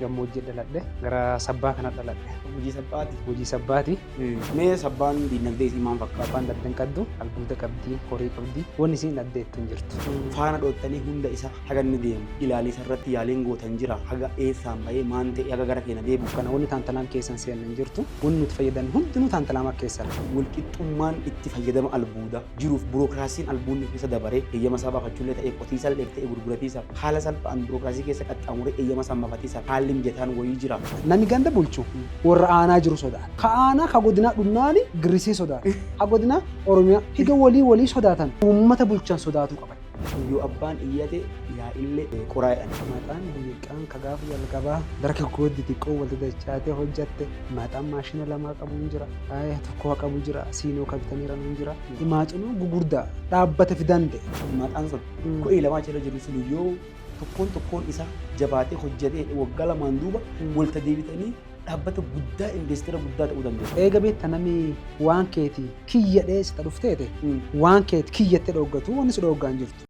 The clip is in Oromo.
Gammoojjii dhaladhe gara sabbaa kana dhaladhe. Hojii sabbaati. Hojii sabbaati. Mee sabbaan diinagdee isii maal fakkaata? Sabbaan daldala qabdu, albuuda qabdi, horii qabdi. Wanni isiin dhabdeettu hin jirtu. Faana dhoottanii hunda isaa haga inni deemu ilaalii irratti yaaliin gootan jira. Haga eessaan bahee maan ta'e haga gara keenya deebi'u. Kana wanni taantalaan keessan seenan hin jirtu. Wanni nuti fayyadan hundinuu taantalaama keessan. Walqixxummaan itti fayyadama albuuda jiruuf birookiraasiin albuudni keessa dabaree eeyyama isaa baafachuullee ta'ee qotiisa illee ta'ee gurguratiisa haala salphaan birookiraasii keessa qaxxaamuree eeyyama isaa bafatiisa haalli mijataan wayii jira. Namni ganda bulchu warra aanaa jiru sodaata. Ka aanaa ka godina dhumnaani girrisii sodaata. Ka godina Oromiyaa higa walii sodaatan uummata bulchan sodaatu qaban. Yoo abbaan iyyate yaa illee qoraa'edha. Maqaan buqqaan ka gaafa jalqabaa dargaggooddi xiqqoo walta dachaatee hojjatte maqaan maashina lamaa qabu hin jira. Tokko qabu jira. Siinoo kabitanii ranuun jira. Maacunuu gugurdaa dhaabbata fidande. Maqaan sun ko'ee lamaa jala jiru sun yoo tokkoon isaa jabaatee hojjetee waggaa lamaan duuba walta deebitanii dhaabbata guddaa investiira guddaa ta'uu danda'a. Eega beekta namni waan keeti kiyyadhee sita dhufteete waan keeti kiyyattee dhooggatu wanni si dhooggaan jirtu.